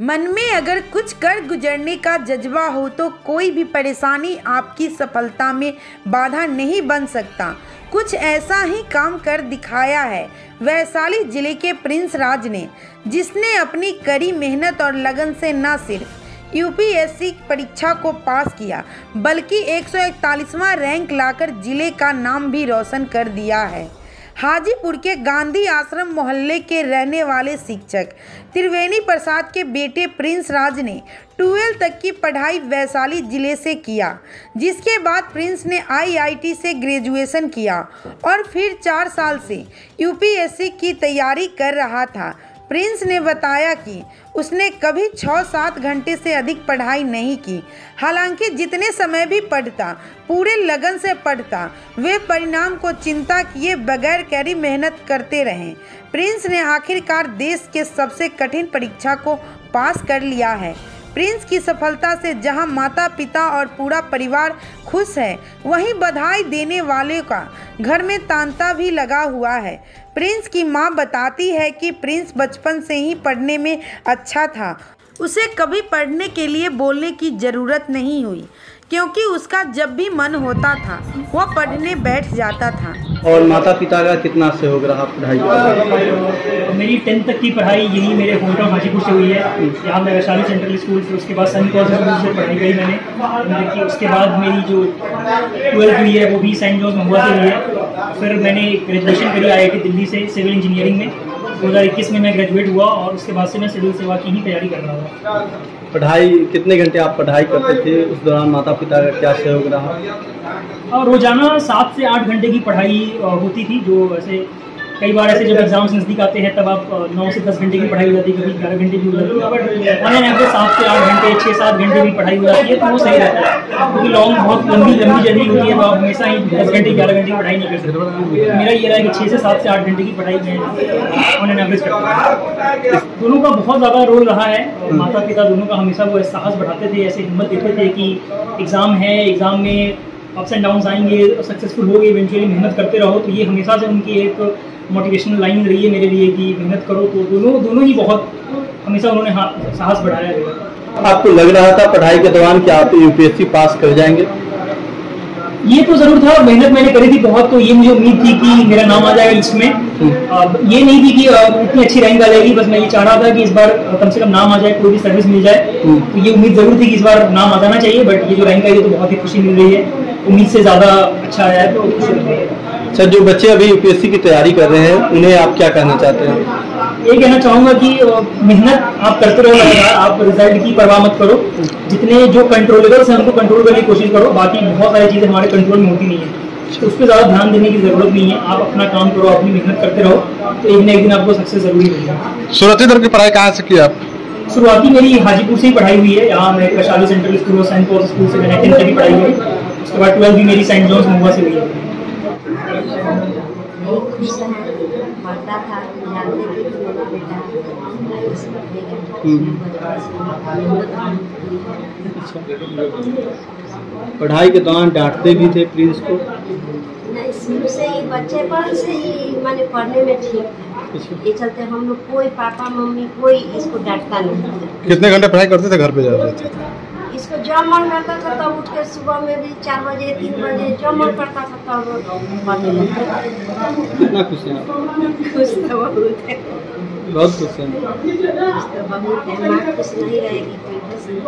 मन में अगर कुछ कर गुजरने का जज्बा हो तो कोई भी परेशानी आपकी सफलता में बाधा नहीं बन सकता। कुछ ऐसा ही काम कर दिखाया है वैशाली जिले के प्रिंस राज ने, जिसने अपनी कड़ी मेहनत और लगन से न सिर्फ यूपीएससी परीक्षा को पास किया बल्कि 141वां रैंक लाकर जिले का नाम भी रोशन कर दिया है। हाजीपुर के गांधी आश्रम मोहल्ले के रहने वाले शिक्षक त्रिवेणी प्रसाद के बेटे प्रिंस राज ने 12 तक की पढ़ाई वैशाली जिले से किया, जिसके बाद प्रिंस ने आईआईटी से ग्रेजुएशन किया और फिर 4 साल से यूपीएससी की तैयारी कर रहा था। प्रिंस ने बताया कि उसने कभी 6-7 घंटे से अधिक पढ़ाई नहीं की, हालांकि जितने समय भी पढ़ता पूरे लगन से पढ़ता, वे परिणाम को चिंता किए बगैर कड़ी मेहनत करते रहे। प्रिंस ने आखिरकार देश के सबसे कठिन परीक्षा को पास कर लिया है। प्रिंस की सफलता से जहां माता पिता और पूरा परिवार खुश है, वहीं बधाई देने वाले का घर में तांता भी लगा हुआ है। प्रिंस की मां बताती है कि प्रिंस बचपन से ही पढ़ने में अच्छा था, उसे कभी पढ़ने के लिए बोलने की ज़रूरत नहीं हुई, क्योंकि उसका जब भी मन होता था वह पढ़ने बैठ जाता था। और माता पिता का कितना सहयोग रहा पढ़ाई का? मेरी 10th तक की पढ़ाई यही मेरे होम टाउन हाजीपुर से हुई है। यहाँ मैं वैशाली सेंट्रल स्कूल से, उसके बाद सेंट जॉर्ज स्कूल से पढ़ाई गई मैंने। उसके बाद मेरी जो 12th हुई है वो भी सेंट जॉर्ज महुआ से हुई है। फिर मैंने ग्रेजुएशन करी IIT दिल्ली से सिविल इंजीनियरिंग में। 2021 में मैं ग्रेजुएट हुआ और उसके बाद से मैं सिविल सेवा की ही तैयारी कर रहा था। पढ़ाई कितने घंटे आप पढ़ाई करते थे? उस दौरान माता पिता का क्या सहयोग रहा? और रोजाना 7 से 8 घंटे की पढ़ाई होती थी। जो ऐसे कई बार ऐसे जब एग्जाम्स नज़दीक आते हैं तब आप 9 से 10 घंटे की पढ़ाई हो जाती है, कभी 11 घंटे की हो जाती है, बट ऑन एन एवरेज 7 से 8 घंटे 6-7 घंटे की पढ़ाई हो जाती है, तो वो सही रहता है। क्योंकि बहुत लंबी जर्नी होती है, तो आप हमेशा ही 10 घंटे 11 घंटे की पढ़ाई नहीं कर सकते। मेरा ये रहा है कि 6 से 7 से 8 घंटे की पढ़ाई मैं ऑन एन एवरेज करता हूँ। दोनों का बहुत ज़्यादा रोल रहा है। माता पिता दोनों का हमेशा वो साहस बढ़ाते थे, ऐसे हिम्मत देते थे कि एग्ज़ाम है, एग्ज़ाम में अप्स एंड डाउन्स आएंगे, सक्सेसफुल होगे, इवेंचुअली मेहनत करते रहो। तो ये हमेशा से उनकी एक मोटिवेशनल लाइन रही है मेरे लिए कि मेहनत करो। तो दोनों ही बहुत हमेशा उन्होंने साहस बढ़ाया है। आपको लग रहा था पढ़ाई के दौरान कि आप यूपीएससी पास कर जाएंगे? ये तो जरूर था, मेहनत मैंने करी थी बहुत, तो ये मुझे उम्मीद थी कि मेरा नाम आ जाएगा इसमें। ये नहीं थी कि इतनी अच्छी रैंक आ जाएगी, बस मैं ये चाह रहा था कि इस बार कम से कम नाम आ जाए, कोई भी सर्विस मिल जाए। तो ये उम्मीद जरूर थी कि इस बार नाम आ जाना चाहिए, बट ये जो रैंक आई है तो बहुत ही खुशी मिल रही है। उम्मीद से ज़्यादा अच्छा आया है तो खुशी मिल रही है। सर, जो बच्चे अभी यूपीएससी की तैयारी कर रहे हैं उन्हें आप क्या कहना चाहते हैं? ये कहना चाहूँगा कि मेहनत आप करते रहो लगातार, आप रिजल्ट की परवाह मत करो। जितने जो कंट्रोलेबल्स हैं उनको कंट्रोल करने की कोशिश करो, बाकी बहुत सारी चीज़ें हमारे कंट्रोल में होती नहीं है, तो उस पर ज़्यादा ध्यान देने की ज़रूरत नहीं है। आप अपना काम करो, अपनी मेहनत करते रहो, तो एक न एक दिन आपको सक्सेस जरूरी मिलेगा। शुरुआती दौर की पढ़ाई कहाँ से की आप? शुरुआती मेरी हाजीपुर से ही पढ़ाई हुई है। यहाँ मैं वैशाली सेंट्रल स्कूल और सेंट पॉल स्कूल से मैंने 10th तक की पढ़ाई हुई। उसके बाद 12th भी मेरी सेंट जॉर्ज महुआ से हुई है। खुश है, पढ़ता था, जानते थे कि मेरा बेटा पढ़ाई के दौरान डांटते भी थे प्रिंस को? नहीं, शुरू से ही बच्चेपन से ही मैंने पढ़ने में ठीक था। ये चलते हम लोग कोई पापा मम्मी कोई इसको डांटता नहीं। कितने घंटे पढ़ाई करते थे घर पे जाते थे? इसको जब मन करता था तब उठ के सुबह में भी 4 बजे 3 बजे जब मन करता था तब पढ़ने लगता था। कितना खुश हैं आप? खुश तो बहुत है, बहुत खुश हैं। खुश तो बहुत है। माँ खुश नहीं रहेगी कोई खुश नहीं।